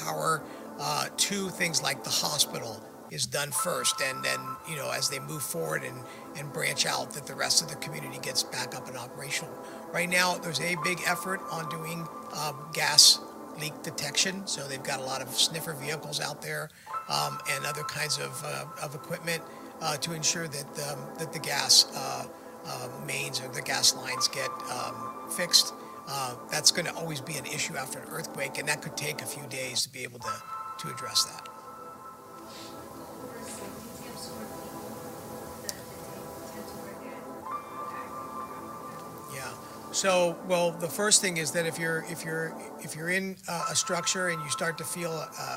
power to things like the hospital is done first, and then as they move forward and branch out, that the rest of the community gets back up and operational. Right now there's a big effort on doing gas leak detection, so they've got a lot of sniffer vehicles out there and other kinds of equipment to ensure that the gas mains or the gas lines get fixed. That's going to always be an issue after an earthquake, and that could take a few days to be able to address that. Yeah. So, well, the first thing is that if you're in a structure and you start to feel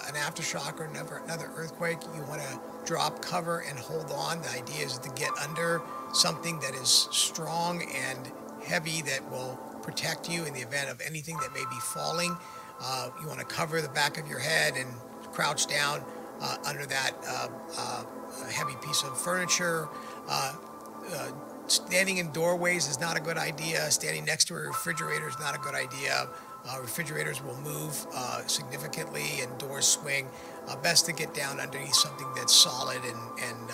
an aftershock or another earthquake, you want to drop, cover, and hold on. The idea is to get under something that is strong and heavy that will protect you in the event of anything that may be falling. You want to cover the back of your head and crouch down under that heavy piece of furniture. Standing in doorways is not a good idea. Standing next to a refrigerator is not a good idea. Refrigerators will move significantly and doors swing. Best to get down underneath something that's solid and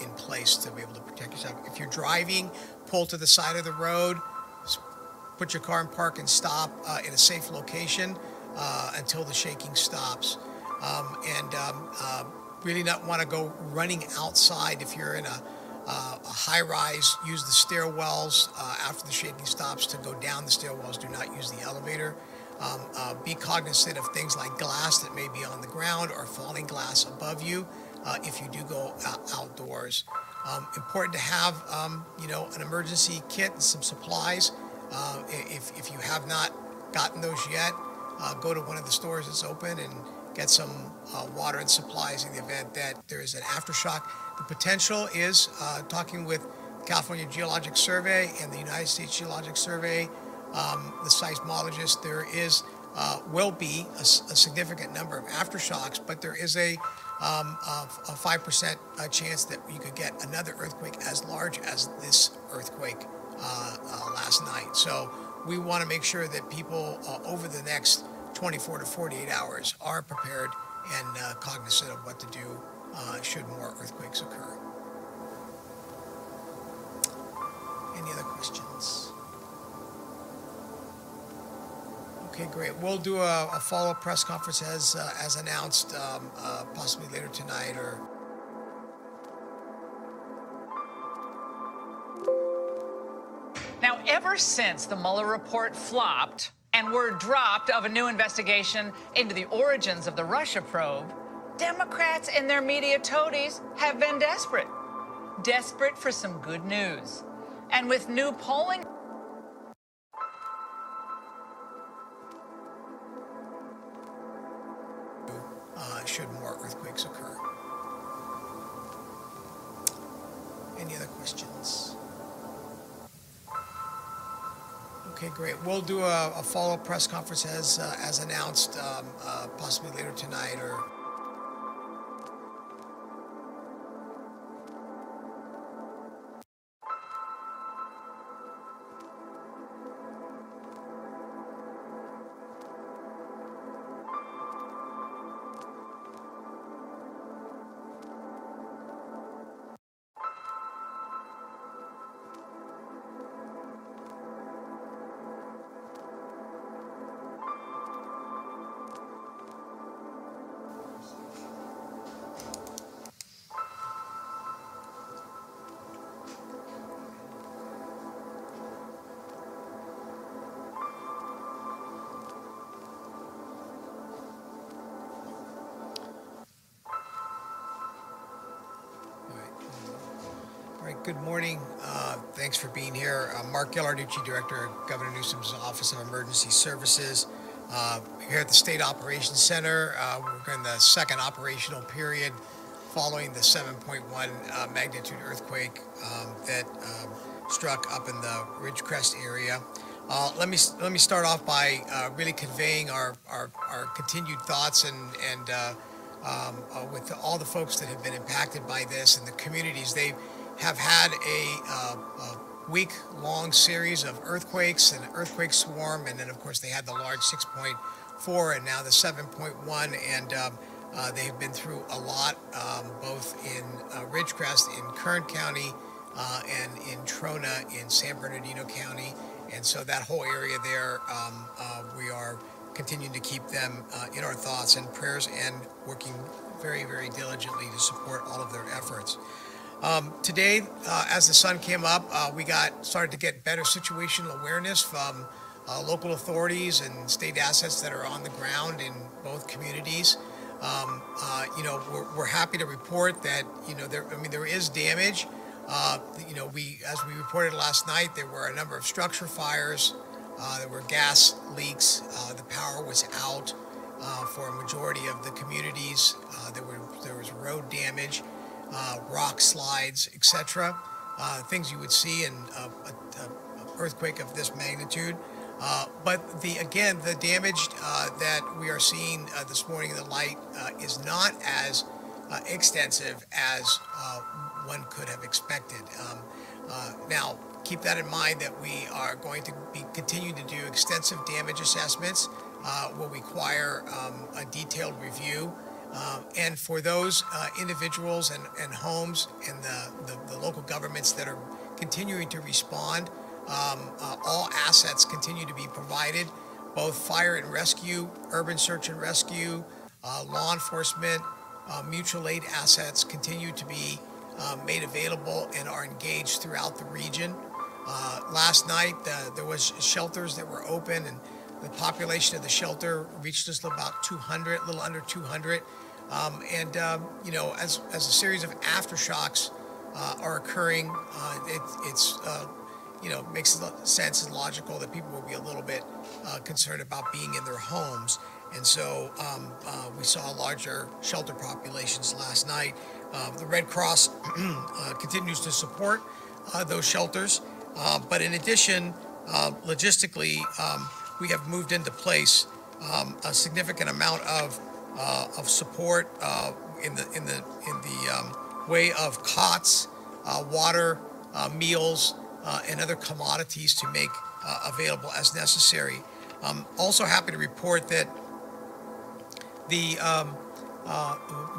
in place to be able to protect yourself. If you're driving, pull to the side of the road, put your car in park and stop in a safe location until the shaking stops. Really not want to go running outside. If you're in a high rise, use the stairwells after the shaking stops to go down the stairwells. Do not use the elevator. Be cognizant of things like glass that may be on the ground or falling glass above you if you do go outdoors. Important to have an emergency kit and some supplies. If you have not gotten those yet, go to one of the stores that's open and get some water and supplies in the event that there is an aftershock. The potential is talking with California Geologic Survey and the United States Geologic Survey, the seismologist. There will be a significant number of aftershocks, but there is a 5% chance that you could get another earthquake as large as this earthquake last night. So we want to make sure that people over the next 24 to 48 hours are prepared and cognizant of what to do should more earthquakes occur. Any other questions? Okay, great. We'll do a follow-up press conference as announced, possibly later tonight or. Now, ever since the Mueller report flopped and word dropped of a new investigation into the origins of the Russia probe, Democrats and their media toadies have been desperate for some good news. And with new polling should more earthquakes occur. Any other questions? Okay, great. We'll do a follow-up press conference as announced, possibly later tonight or. Good morning. Thanks for being here. Mark Ghilarducci, Director of Governor Newsom's Office of Emergency Services. Here at the State Operations Center, we're in the second operational period following the 7.1 magnitude earthquake that struck up in the Ridgecrest area. Let me start off by really conveying our continued thoughts and with all the folks that have been impacted by this and the communities. They have had a week-long series of earthquakes and earthquake swarm, and then of course they had the large 4 and now the 7.1, and they have been through a lot, both in Ridgecrest in Kern County and in Trona in San Bernardino County. And so that whole area there, we are continuing to keep them in our thoughts and prayers and working very, very diligently to support all of their efforts. Today, as the sun came up, we started to get better situational awareness from local authorities and state assets that are on the ground in both communities. We're happy to report that there is damage. As we reported last night, there were a number of structure fires. There were gas leaks. The power was out for a majority of the communities. There was road damage, rock slides, etc. Things you would see in an earthquake of this magnitude. But the damage that we are seeing this morning in the light is not as extensive as one could have expected. Now, keep that in mind that we are going to be continuing to do extensive damage assessments. Will require a detailed review. And for those individuals and homes and the local governments that are continuing to respond, all assets continue to be provided, both fire and rescue, urban search and rescue, law enforcement, mutual aid assets continue to be made available and are engaged throughout the region. Last night, there was shelters that were open, and the population of the shelter reached just about 200, a little under 200. As a series of aftershocks are occurring, makes sense and logical that people will be a little bit concerned about being in their homes. And so we saw larger shelter populations last night. The Red Cross continues to support those shelters. But in addition, logistically, we have moved into place a significant amount of support in the way of cots, water, meals, and other commodities to make available as necessary. Also happy to report that the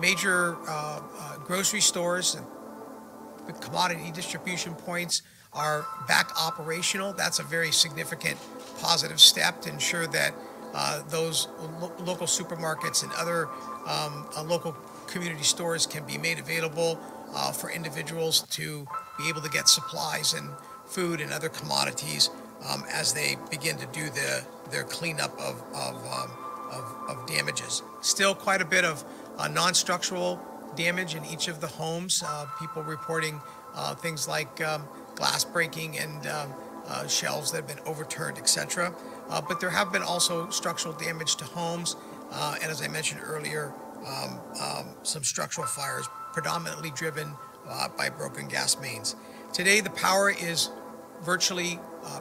major grocery stores and commodity distribution points are back operational. That's a very significant positive step to ensure that those local supermarkets and other local community stores can be made available for individuals to be able to get supplies and food and other commodities as they begin to do their cleanup of damages. Still quite a bit of non-structural damage in each of the homes. People reporting things like glass breaking and shelves that have been overturned, etc. But there have been also structural damage to homes, and as I mentioned earlier, some structural fires predominantly driven by broken gas mains. Today, the power is virtually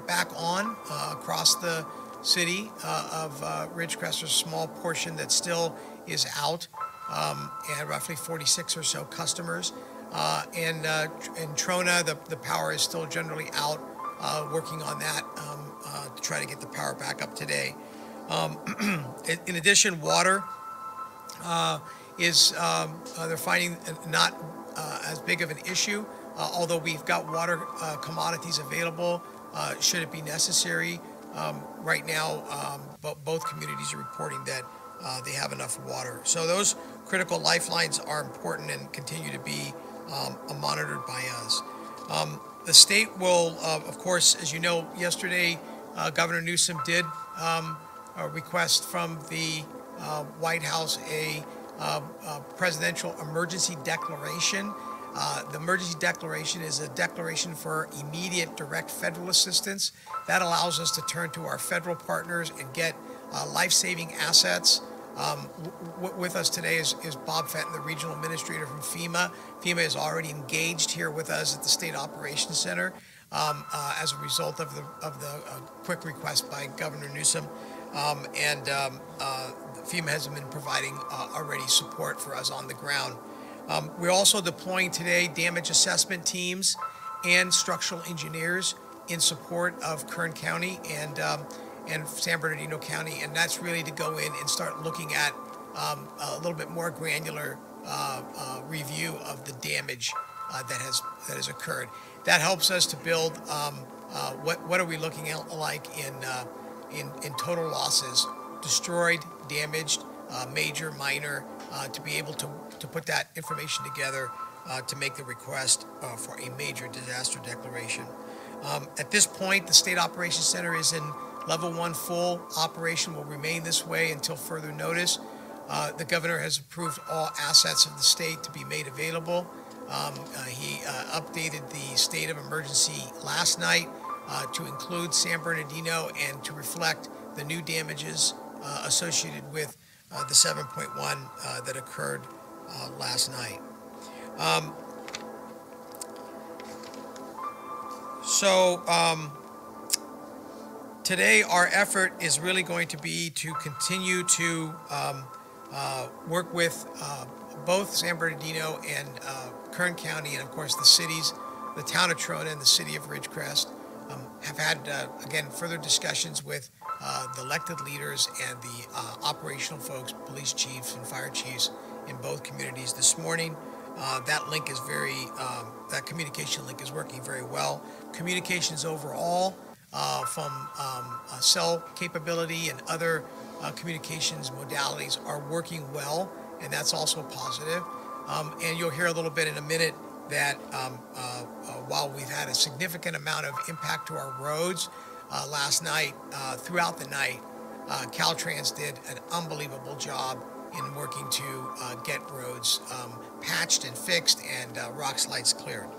back on across the city of Ridgecrest. There's a small portion that still is out, and roughly 46 or so customers. In Trona, the power is still generally out, working on that to try to get the power back up today. In addition, water is they're finding not as big of an issue, although we've got water commodities available should it be necessary. Right now, both communities are reporting that they have enough water. So those critical lifelines are important and continue to be monitored by us. The state will, of course, as you know, yesterday, Governor Newsom did request from the White House a presidential emergency declaration. The emergency declaration is a declaration for immediate direct federal assistance. That allows us to turn to our federal partners and get life-saving assets. With us today is Bob Fenton, the regional administrator from FEMA. FEMA is already engaged here with us at the State Operations Center as a result of the quick request by Governor Newsom. FEMA has been providing already support for us on the ground. We're also deploying today damage assessment teams and structural engineers in support of Kern County. and San Bernardino County, and that's really to go in and start looking at a little bit more granular review of the damage that has occurred. That helps us to build what are we looking at like in total losses, destroyed, damaged, major, minor, to be able to put that information together to make the request for a major disaster declaration. At this point, the State Operations Center is in level 1 full operation, will remain this way until further notice. The governor has approved all assets of the state to be made available. He updated the state of emergency last night to include San Bernardino and to reflect the new damages associated with the 7.1 that occurred last night. Today our effort is really going to be to continue to work with both San Bernardino and Kern County, and of course the cities, the town of Trona and the city of Ridgecrest, have had, again, further discussions with the elected leaders and the operational folks, police chiefs and fire chiefs in both communities this morning. That link is that communication link is working very well. Communications overall from cell capability and other communications modalities are working well, and that's also positive. And you'll hear a little bit in a minute that while we've had a significant amount of impact to our roads last night, throughout the night, Caltrans did an unbelievable job in working to get roads patched and fixed and rock slides cleared.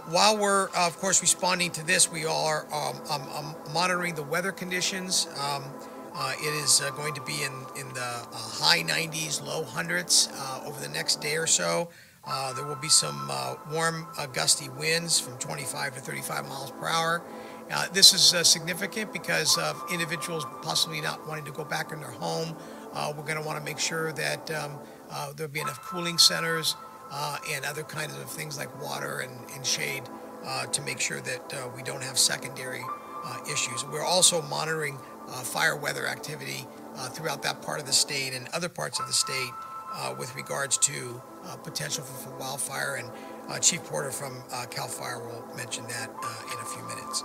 While we're, of course, responding to this, we are monitoring the weather conditions. It is going to be in the high 90s, low hundreds over the next day or so. There will be some warm, gusty winds from 25 to 35 miles per hour. This is significant because of individuals possibly not wanting to go back in their home. We're going to want to make sure that there'll be enough cooling centers and other kinds of things like water and shade to make sure that we don't have secondary issues. We're also monitoring fire weather activity throughout that part of the state and other parts of the state with regards to potential for wildfire, and Chief Porter from CAL FIRE will mention that in a few minutes.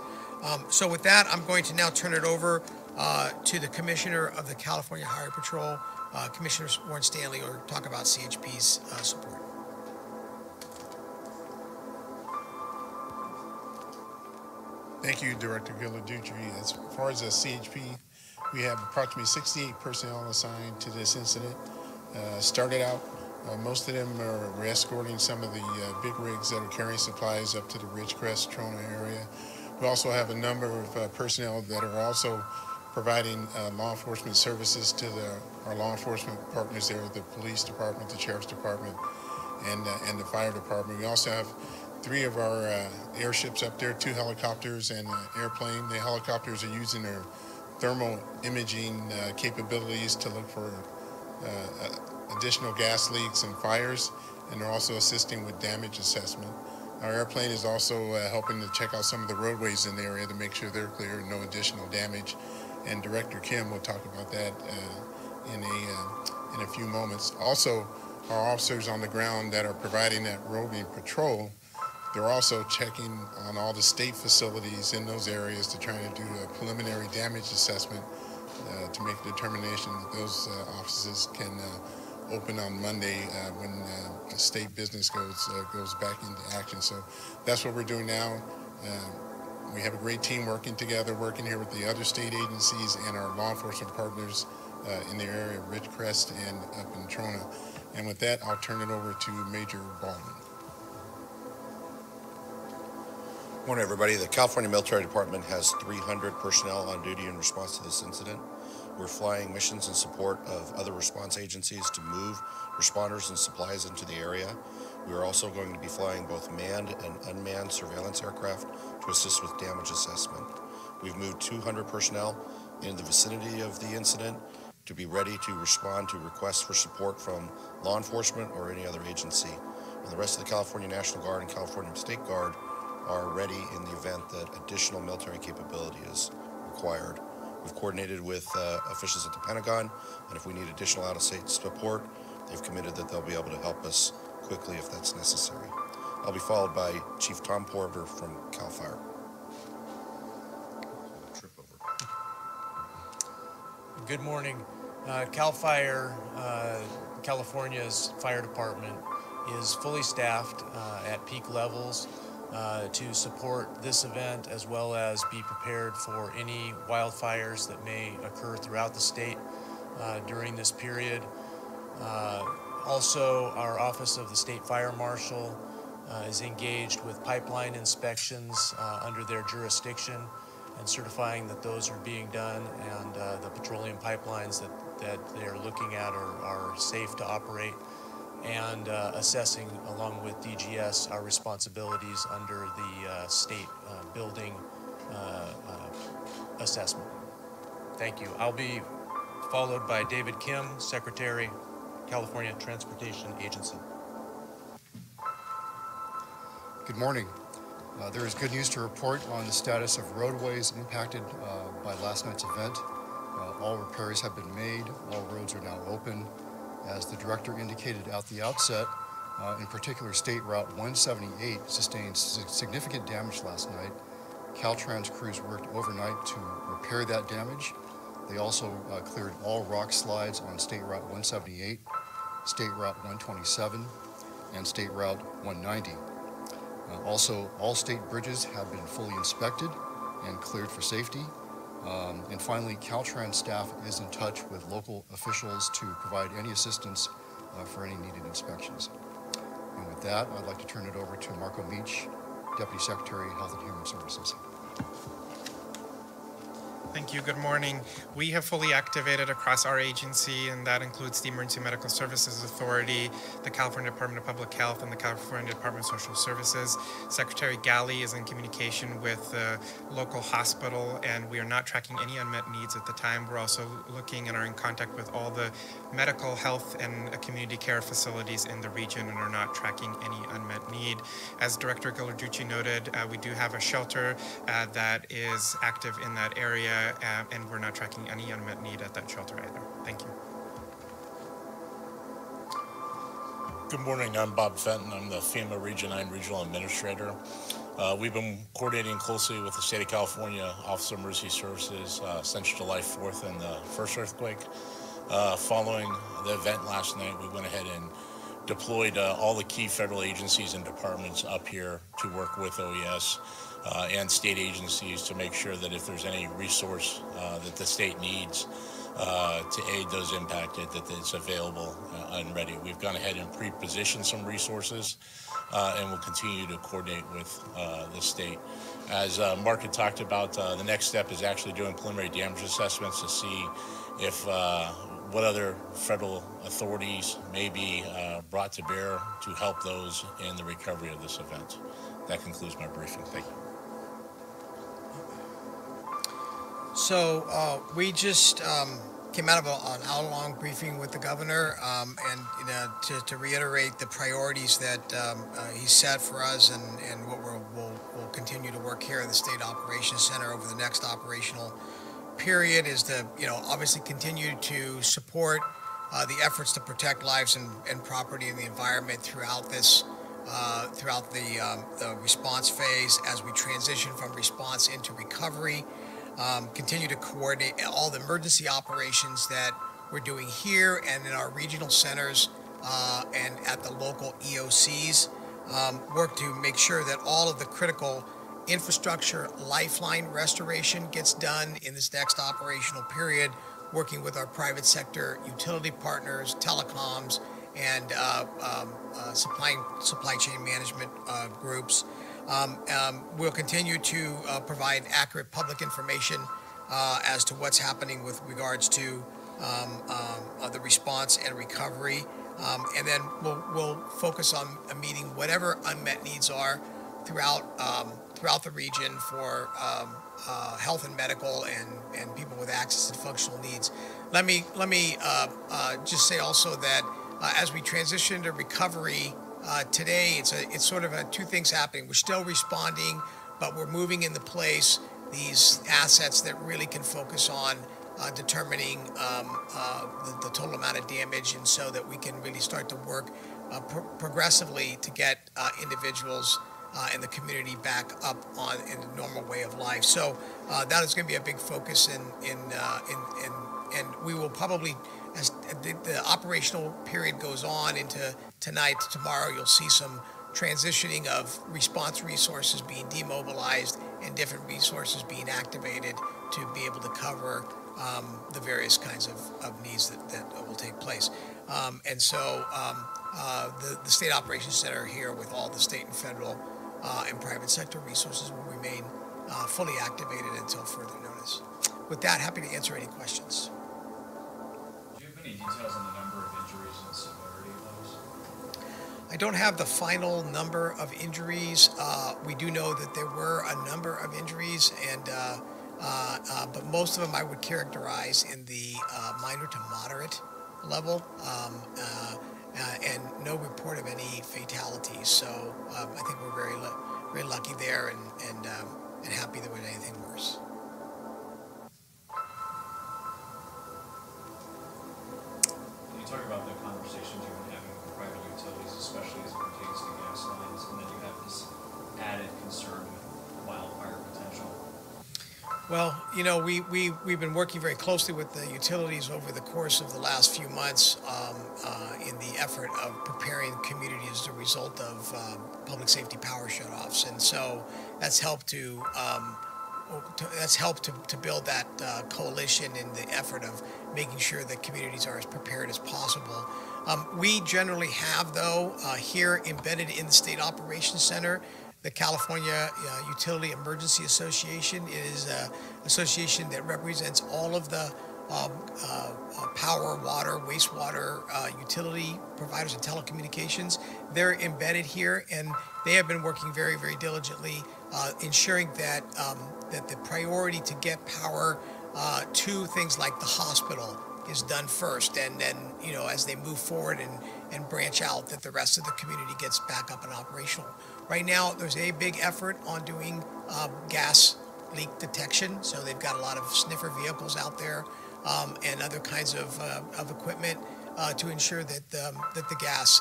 So with that, I'm going to now turn it over to the Commissioner of the California Highway Patrol, Commissioner Warren Stanley, or talk about CHP's support. Thank you, Director Gilladutri. As far as the CHP, we have approximately 68 personnel assigned to this incident. Started out, most of them were escorting some of the big rigs that are carrying supplies up to the Ridgecrest, Trona area. We also have a number of personnel that are also providing law enforcement services to our law enforcement partners there, the police department, the sheriff's department, and the fire department. We also have 3 of our airships up there, 2 helicopters and an airplane. The helicopters are using their thermal imaging capabilities to look for additional gas leaks and fires, and they're also assisting with damage assessment. Our airplane is also helping to check out some of the roadways in the area to make sure they're clear and no additional damage. And Director Kim will talk about that in a few moments. Also, our officers on the ground that are providing that roving patrol, they're also checking on all the state facilities in those areas to try to do a preliminary damage assessment to make a determination that those offices can open on Monday when the state business goes back into action. So that's what we're doing now. We have a great team working together, working here with the other state agencies and our law enforcement partners in the area of Ridgecrest and up in Trona. And with that, I'll turn it over to Major Baldwin. Morning, everybody. The California Military Department has 300 personnel on duty in response to this incident. We're flying missions in support of other response agencies to move responders and supplies into the area. We are also going to be flying both manned and unmanned surveillance aircraft to assist with damage assessment. We've moved 200 personnel in the vicinity of the incident to be ready to respond to requests for support from law enforcement or any other agency. And the rest of the California National Guard and California State Guard are ready in the event that additional military capability is required. We've coordinated with officials at the Pentagon, and if we need additional out-of-state support, they've committed that they'll be able to help us quickly if that's necessary. I'll be followed by Chief Tom Porter from CAL FIRE. Trip over. Good morning. CAL FIRE, California's fire department, is fully staffed at peak levels to support this event, as well as be prepared for any wildfires that may occur throughout the state during this period. Also, our Office of the State Fire Marshal is engaged with pipeline inspections under their jurisdiction and certifying that those are being done, and the petroleum pipelines that they're looking at are safe to operate, and assessing, along with DGS, our responsibilities under the state building assessment. Thank you. I'll be followed by David Kim, Secretary, California Transportation Agency. Good morning. There is good news to report on the status of roadways impacted by last night's event. All repairs have been made. All roads are now open. As the director indicated at the outset, in particular, State Route 178 sustained significant damage last night. Caltrans crews worked overnight to repair that damage. They also cleared all rock slides on State Route 178, State Route 127, and State Route 190. Also, all state bridges have been fully inspected and cleared for safety. And finally, Caltrans staff is in touch with local officials to provide any assistance for any needed inspections. And with that, I'd like to turn it over to Marco Meach, Deputy Secretary, Health and Human Services. Thank you. Good morning. We have fully activated across our agency, and that includes the Emergency Medical Services Authority, the California Department of Public Health, and the California Department of Social Services. Secretary Galley is in communication with the local hospital, and we are not tracking any unmet needs at the time. We're also looking and are in contact with all the medical, health, and community care facilities in the region, and are not tracking any unmet need. As Director Ghilarducci noted, we do have a shelter that is active in that area, and we're not tracking any unmet need at that shelter either. Thank you. Good morning, I'm Bob Fenton. I'm the FEMA Region 9 Regional Administrator. We've been coordinating closely with the State of California Office of Emergency Services since July 4th and the first earthquake. Following the event last night, we went ahead and deployed all the key federal agencies and departments up here to work with OES and state agencies to make sure that if there's any resource that the state needs to aid those impacted, that it's available and ready. We've gone ahead and pre-positioned some resources and will continue to coordinate with the state. As Mark had talked about, the next step is actually doing preliminary damage assessments to see if what other federal authorities may be brought to bear to help those in the recovery of this event. That concludes my briefing. Thank you. So we just came out of an hour-long briefing with the governor, and to reiterate the priorities that he set for us, and what we'll continue to work here in the State Operations Center over the next operational period is to obviously continue to support the efforts to protect lives and property and the environment throughout this throughout the response phase as we transition from response into recovery. Continue to coordinate all the emergency operations that we're doing here and in our regional centers and at the local EOCs. Work to make sure that all of the critical infrastructure lifeline restoration gets done in this next operational period, working with our private sector utility partners, telecoms, and supply chain management groups. We'll continue to provide accurate public information as to what's happening with regards to the response and recovery. And then we'll focus on meeting whatever unmet needs are throughout the region for health and medical and people with access to functional needs. Let me just say also that as we transition to recovery today, it's sort of two things happening. We're still responding, but we're moving into place these assets that really can focus on determining the total amount of damage, and so that we can really start to work progressively to get individuals and the community back up on in a normal way of life. So that is going to be a big focus and we will probably, as the operational period goes on into tonight, tomorrow, you'll see some transitioning of response resources being demobilized and different resources being activated to be able to cover the various kinds of needs that will take place. And so the State Operations Center here, with all the state and federal and private sector resources, will remain fully activated until further notice. With that, happy to answer any questions. Do you have any details on the number of injuries and the severity of those? I don't have the final number of injuries. We do know that there were a number of injuries, and but most of them I would characterize in the minor to moderate level, and no report of any fatalities. So I think we're very lucky there, and happy there wasn't anything worse. Can you talk about the conversations you've been having with private utilities, especially as it pertains to gas lines, and then you have this added concern with wildfire potential? Well, you know, we've been working very closely with the utilities over the course of the last few months in the effort of preparing communities as a result of public safety power shutoffs, and so that's helped to build that coalition in the effort of making sure that communities are as prepared as possible. We generally have, though, here embedded in the State Operations Center, the California Utility Emergency Association. It is an association that represents all of the power, water, wastewater utility providers and telecommunications. They're embedded here, and they have been working very, very diligently, ensuring that that the priority to get power to things like the hospital is done first, and then, you know, as they move forward and branch out, that the rest of the community gets back up and operational. Right now, there's a big effort on doing gas leak detection, so they've got a lot of sniffer vehicles out there and other kinds of equipment to ensure that the gas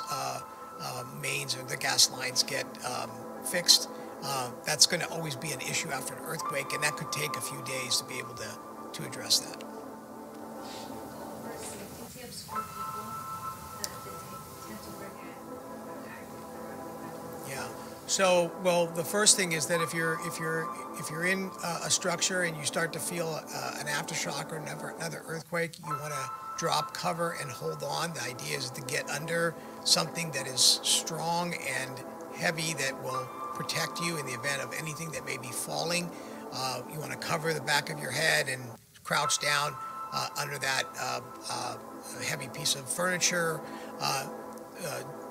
mains or the gas lines get fixed. That's going to always be an issue after an earthquake, and that could take a few days to be able to address that. Yeah. So, well, the first thing is that if you're in a structure and you start to feel an aftershock or another earthquake, you want to drop, cover, and hold on. The idea is to get under something that is strong and heavy that will protect you in the event of anything that may be falling. You want to cover the back of your head and crouch down under that heavy piece of furniture.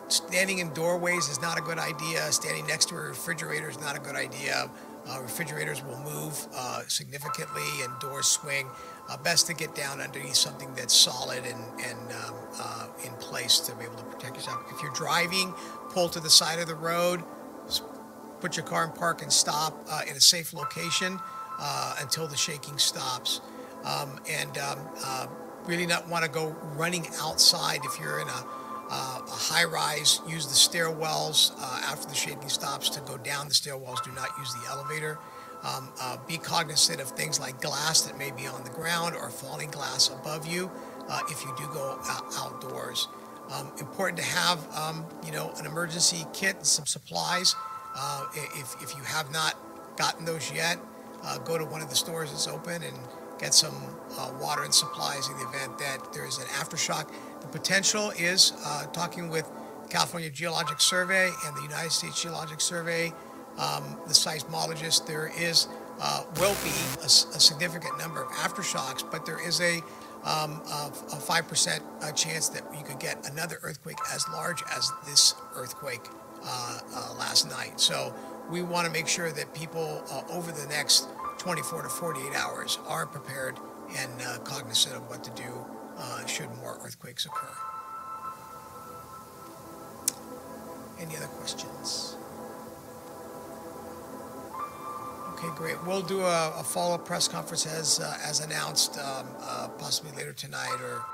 Standing in doorways is not a good idea. Standing next to a refrigerator is not a good idea. Refrigerators will move significantly and doors swing. Best to get down underneath something that's solid and in place to be able to protect yourself. If you're driving, pull to the side of the road. Put your car in park and stop in a safe location until the shaking stops. Really not want to go running outside. If you're in a high rise, use the stairwells after the shaking stops to go down the stairwells. Do not use the elevator. Be cognizant of things like glass that may be on the ground or falling glass above you if you do go outdoors. Important to have an emergency kit and some supplies. If you have not gotten those yet, go to one of the stores that's open and get some water and supplies in the event that there is an aftershock. The potential is, talking with California Geologic Survey and the United States Geologic Survey, the seismologist, there will be a significant number of aftershocks, but there is a 5% chance that you could get another earthquake as large as this earthquake last night. So we want to make sure that people over the next 24 to 48 hours are prepared and cognizant of what to do should more earthquakes occur. Any other questions? Okay, great. We'll do a follow-up press conference as announced, possibly later tonight or.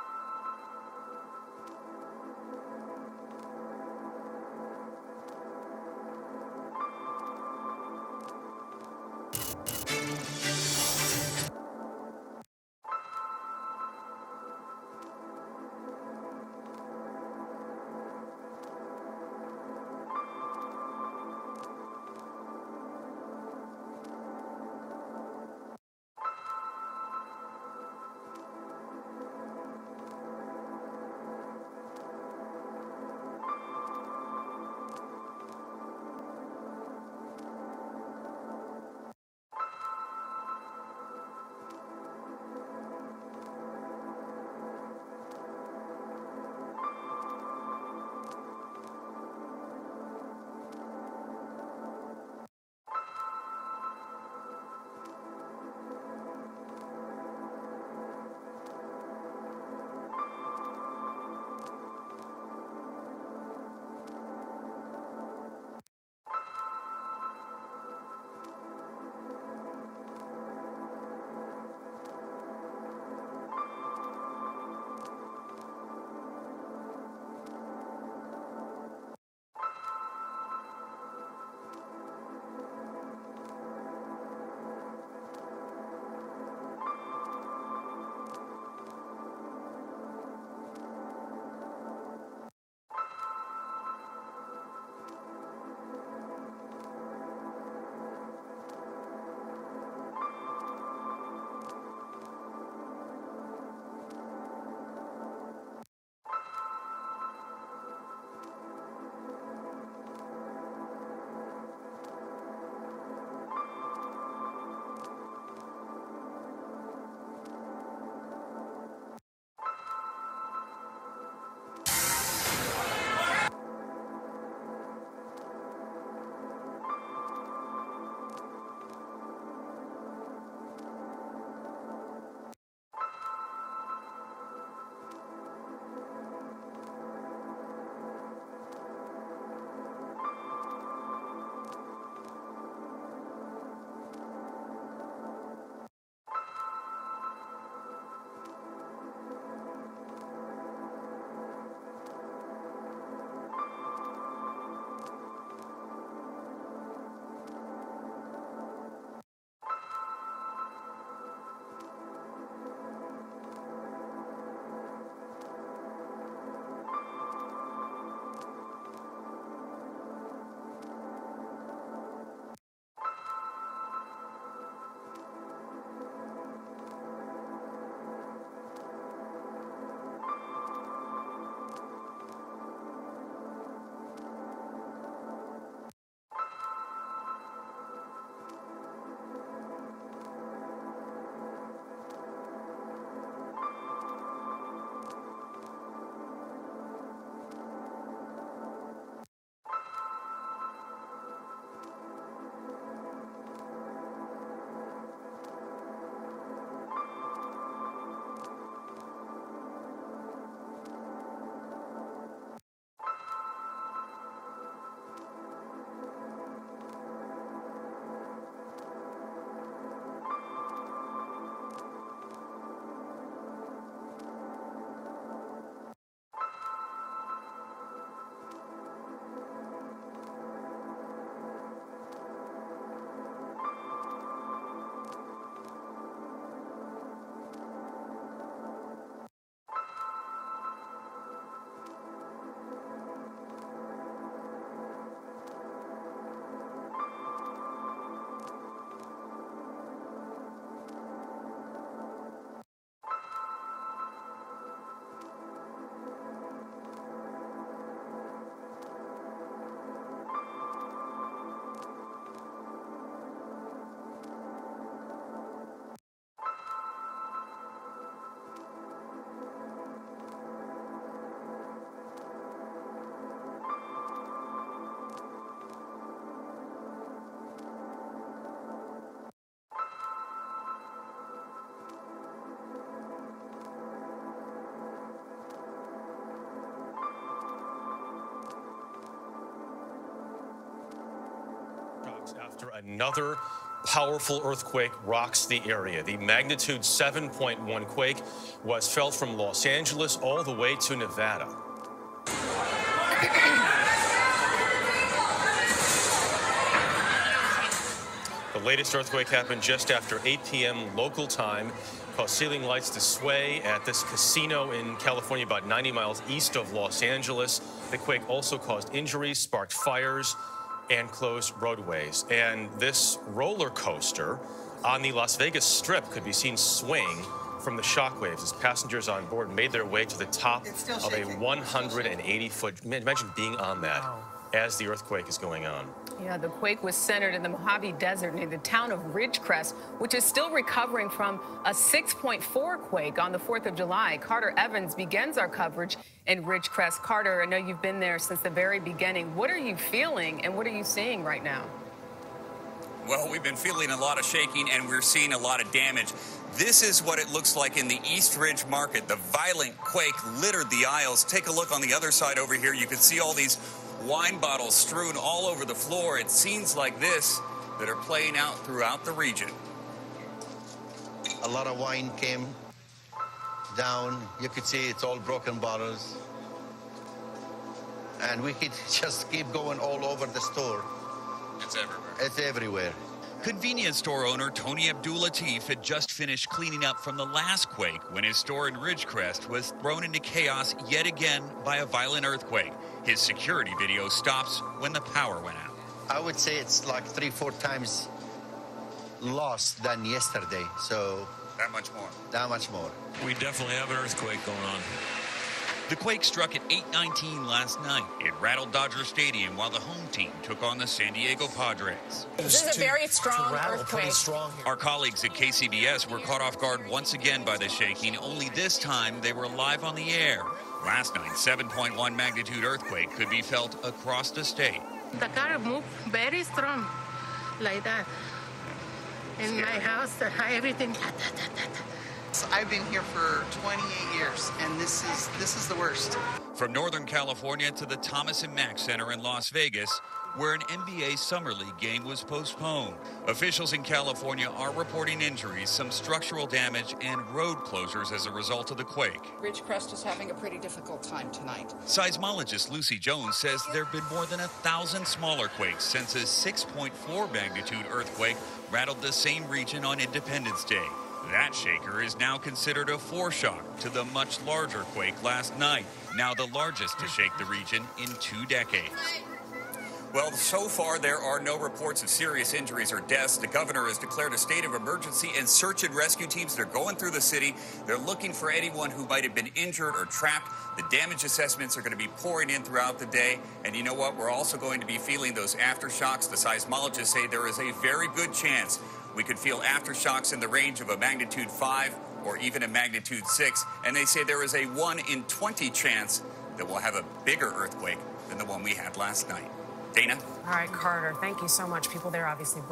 After another powerful earthquake rocks the area. The magnitude 7.1 quake was felt from Los Angeles all the way to Nevada. The latest earthquake happened just after 8 p.m. local time, caused ceiling lights to sway at this casino in California, about 90 miles east of Los Angeles. The quake also caused injuries, sparked fires, and closed roadways. And this roller coaster on the Las Vegas Strip could be seen swaying from the shockwaves as passengers on board made their way to the top of a 180-foot. Imagine being on that as the earthquake is going on. Yeah, the quake was centered in the Mojave Desert near the town of Ridgecrest, which is still recovering from a 6.4 quake on the 4th of July. Carter Evans begins our coverage in Ridgecrest. Carter, I know you've been there since the very beginning. What are you feeling and what are you seeing right now? Well, we've been feeling a lot of shaking and we're seeing a lot of damage. This is what it looks like in the East Ridge Market. The violent quake littered the aisles. Take a look on the other side over here. You can see all these wine bottles strewn all over the floor. It's scenes like this that are playing out throughout the region. A lot of wine came down. You could see it's all broken bottles. And we could just keep going all over the store. It's everywhere. It's everywhere. Convenience store owner Tony Abdul-Latif had just finished cleaning up from the last quake when his store in Ridgecrest was thrown into chaos yet again by a violent earthquake. His security video stops when the power went out. I would say it's like 3-4 times lost than yesterday. So that much more. That much more. We definitely have an earthquake going on. The quake struck at 8:19 last night. It rattled Dodger Stadium while the home team took on the San Diego Padres. This is a very strong earthquake. Our colleagues at KCBS were caught off guard once again by the shaking, only this time they were live on the air. Last night, 7.1 magnitude earthquake could be felt across the state. The car moved very strong, like that. In my house, everything. I've been here for 28 years, and this is the worst. From Northern California to the Thomas and Mack Center in Las Vegas, where an NBA Summer League game was postponed. Officials in California are reporting injuries, some structural damage, and road closures as a result of the quake. Ridgecrest is having a pretty difficult time tonight. Seismologist Lucy Jones says there have been more than 1,000 smaller quakes since a 6.4 magnitude earthquake rattled the same region on Independence Day. That shaker is now considered a foreshock to the much larger quake last night, now the largest to shake the region in 2 decades. Well, so far there are no reports of serious injuries or deaths. The governor has declared a state of emergency, and search and rescue teams, they're going through the city. They're looking for anyone who might have been injured or trapped. The damage assessments are going to be pouring in throughout the day. And you know what? We're also going to be feeling those aftershocks. The seismologists say there is a very good chance we could feel aftershocks in the range of a magnitude 5 or even a magnitude 6. And they say there is a 1 in 20 chance that we'll have a bigger earthquake than the one we had last night. Dana? All right, Carter, thank you so much. People there obviously...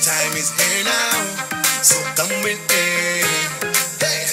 Time is here now, so come with me. Hey,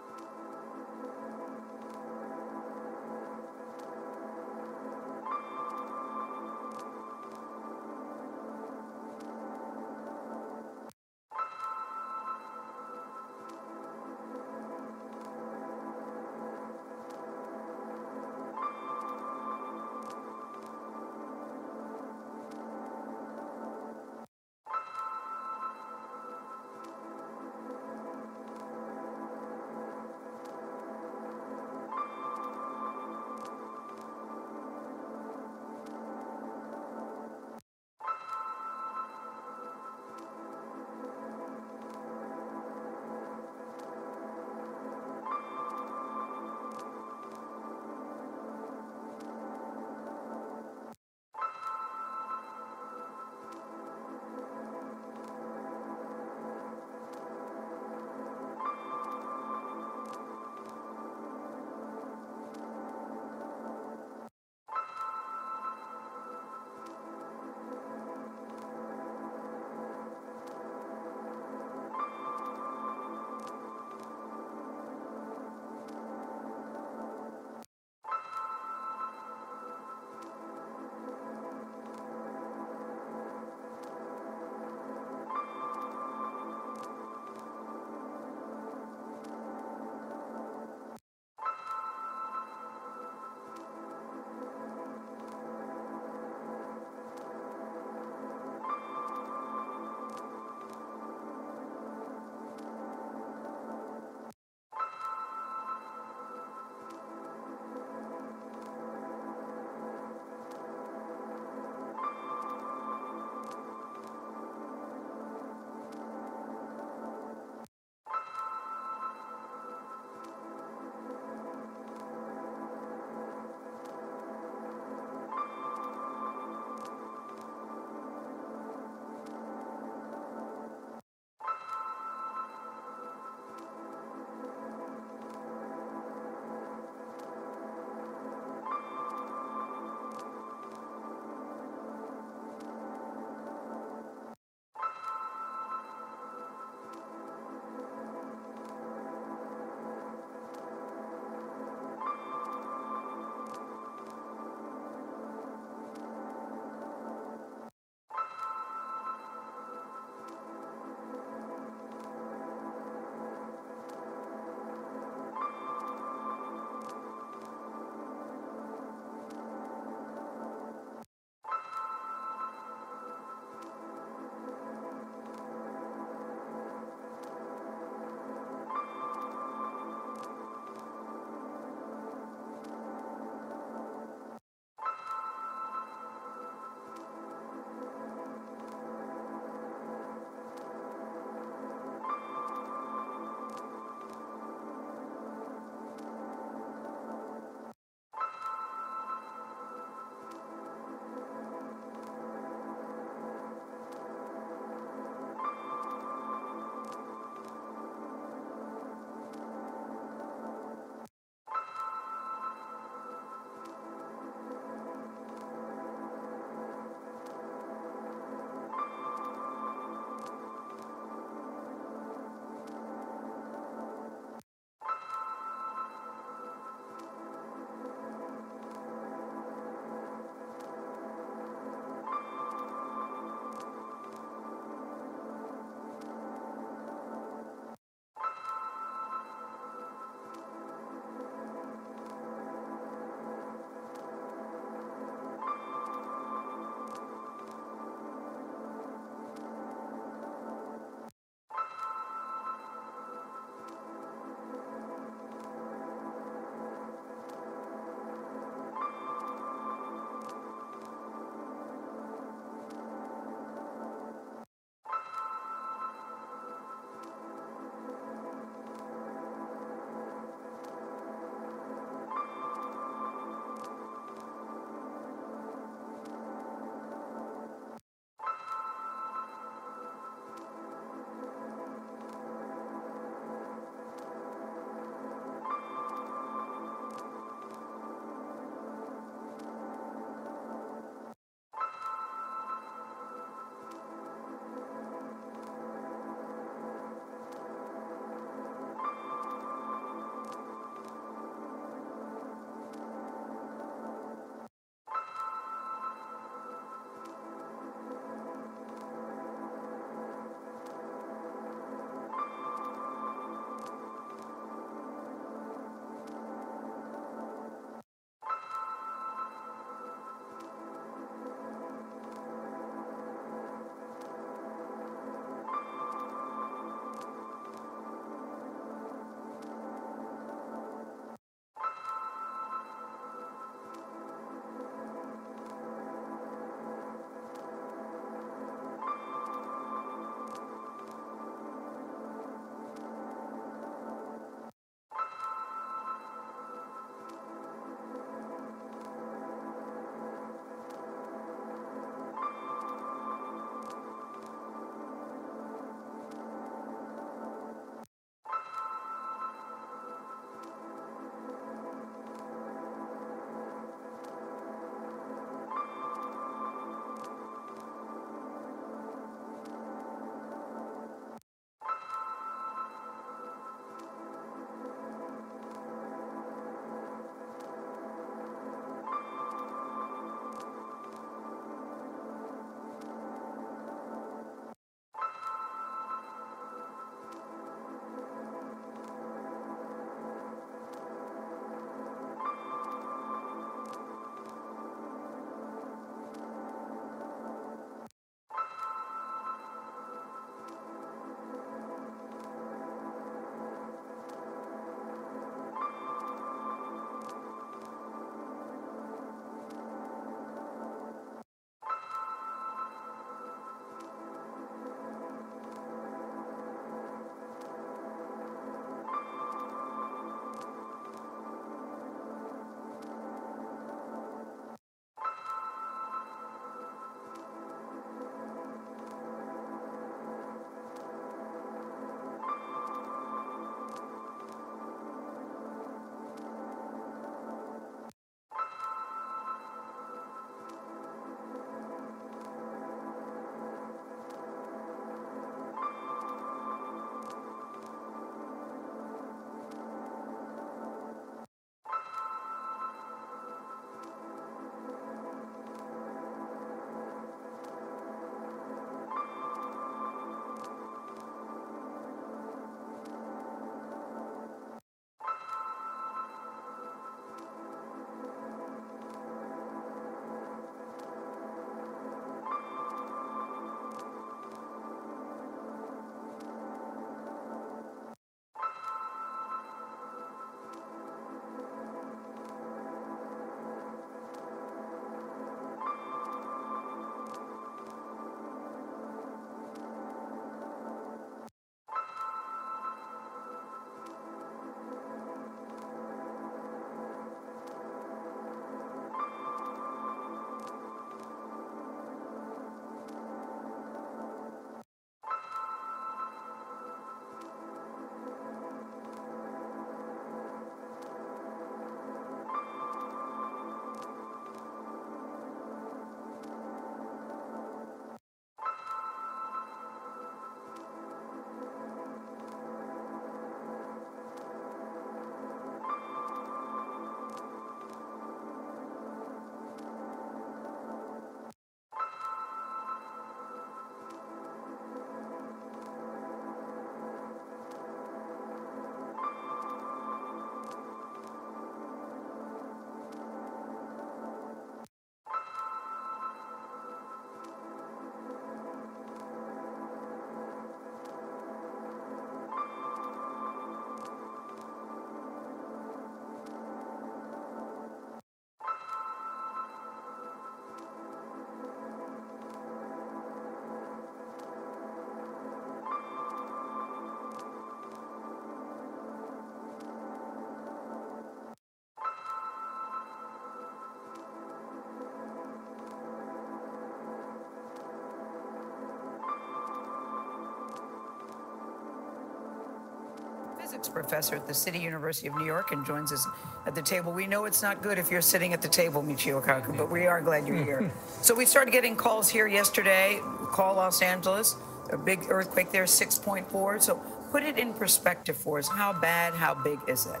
physics professor at the City University of New York and joins us at the table. We know it's not good if you're sitting at the table, Michio Kaku, but we are glad you're here. So we started getting calls here yesterday. Call Los Angeles, a big earthquake there, 6.4. So put it in perspective for us. How bad, how big is it?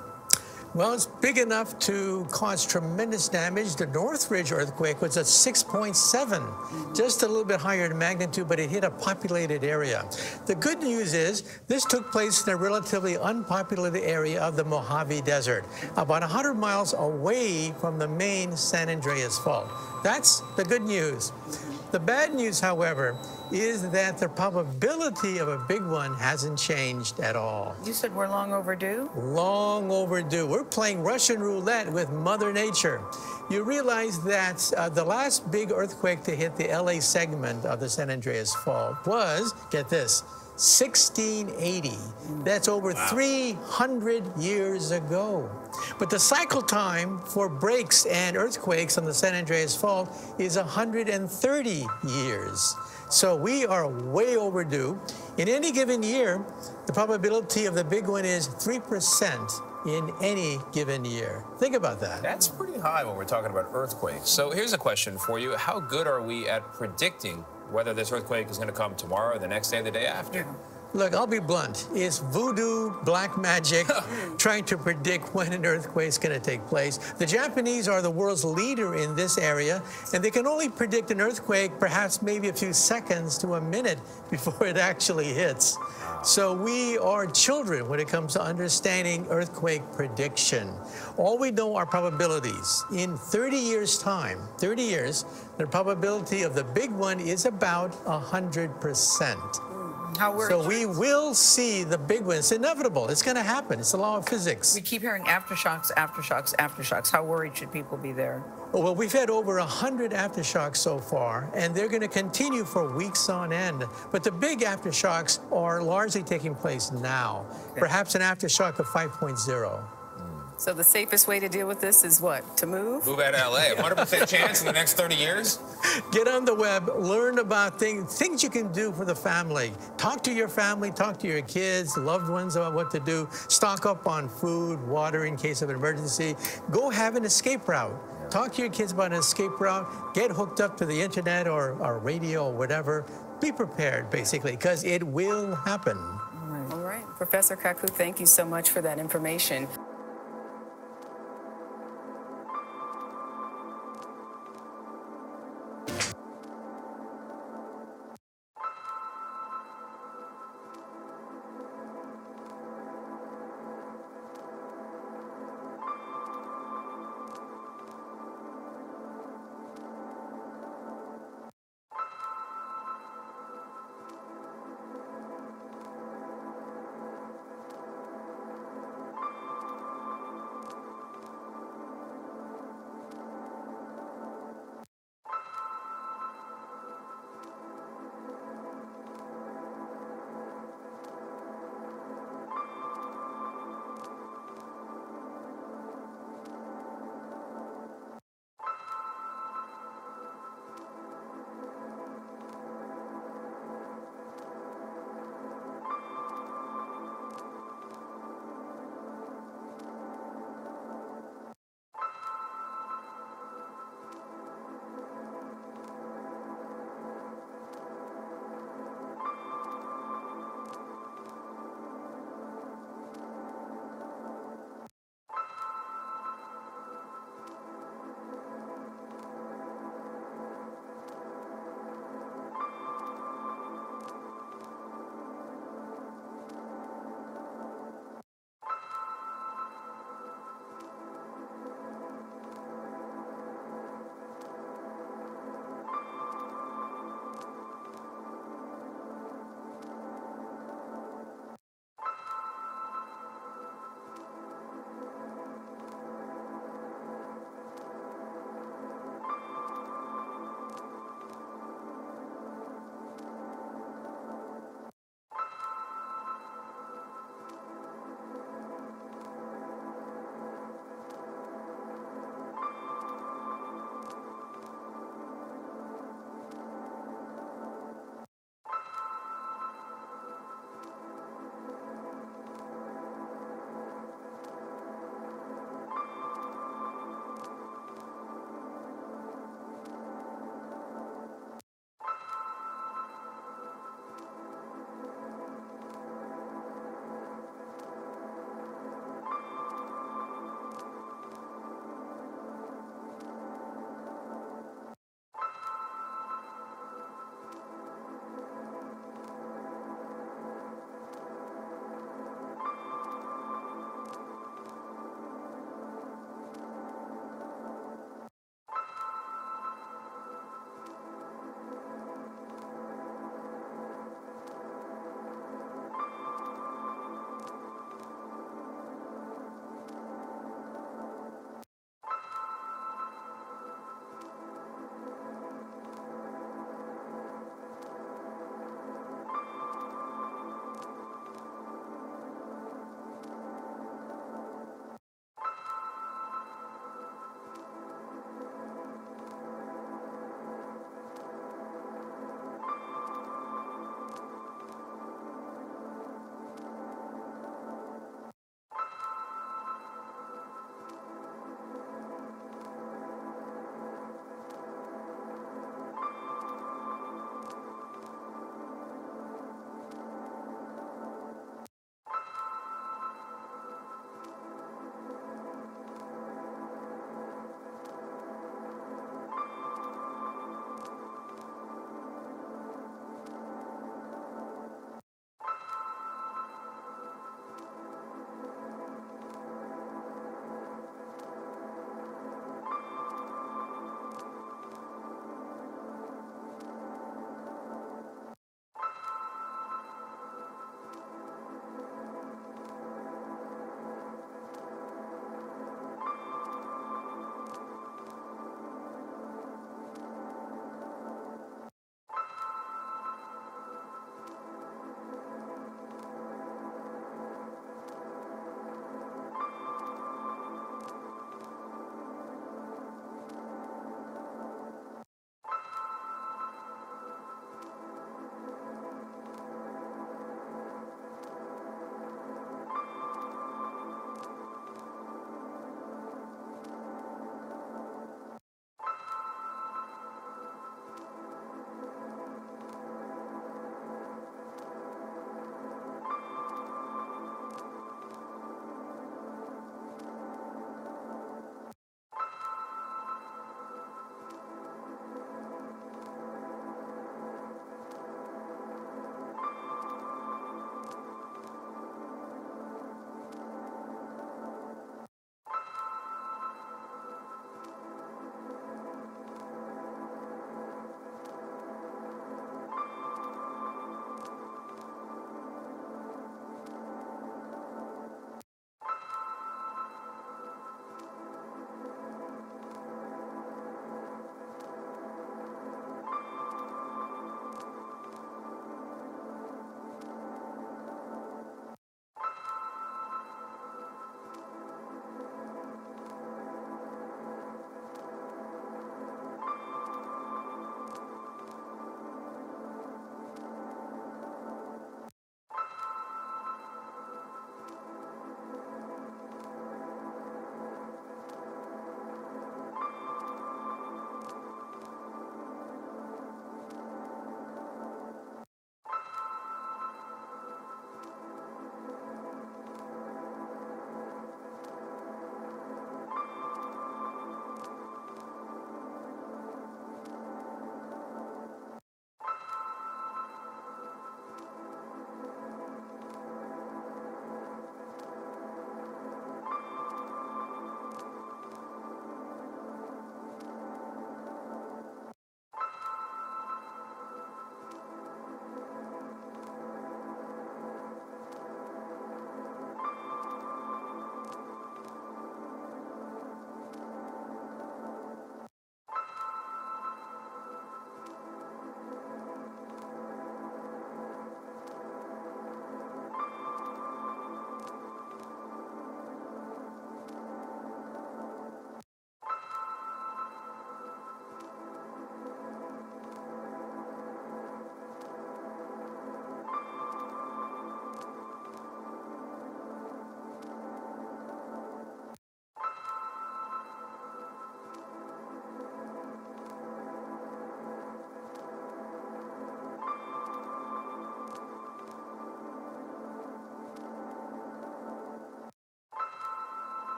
Well, it's big enough to cause tremendous damage. The Northridge earthquake was at 6.7, just a little bit higher in magnitude, but it hit a populated area. The good news is this took place in a relatively unpopulated area of the Mojave Desert, about 100 miles away from the main San Andreas Fault. That's the good news. The bad news, however, is that the probability of a big one hasn't changed at all. You said we're long overdue? Long overdue. We're playing Russian roulette with Mother Nature. You realize that the last big earthquake to hit the LA segment of the San Andreas Fault was, get this, 1680. That's over 300 years ago. But the cycle time for breaks and earthquakes on the San Andreas Fault is 130 years. So we are way overdue. In any given year, the probability of the big one is 3% in any given year. Think about that. That's pretty high when we're talking about earthquakes. So here's a question for you. How good are we at predicting whether this earthquake is going to come tomorrow or the next day or the day after? Look, I'll be blunt. It's voodoo, black magic, trying to predict when an earthquake is going to take place. The Japanese are the world's leader in this area, and they can only predict an earthquake perhaps maybe a few seconds to a minute before it actually hits. So we are children when it comes to understanding earthquake prediction. All we know are probabilities. In 30 years' time, 30 years, the probability of the big one is about 100%. So we will see the big one. It's inevitable. It's going to happen. It's the law of physics. We keep hearing aftershocks, aftershocks, aftershocks. How worried should people be there? Well, we've had over 100 aftershocks so far, and they're going to continue for weeks on end. But the big aftershocks are largely taking place now. Perhaps an aftershock of 5.0. So the safest way to deal with this is what? To move? Move out of LA. 100% chance in the next 30 years? Get on the web, learn about things you can do for the family. Talk to your family, talk to your kids, loved ones about what to do. Stock up on food, water in case of an emergency. Go have an escape route. Talk to your kids about an escape route. Get hooked up to the internet or radio or whatever. Be prepared, basically, because it will happen. All right. Professor Kaku, thank you so much for that information.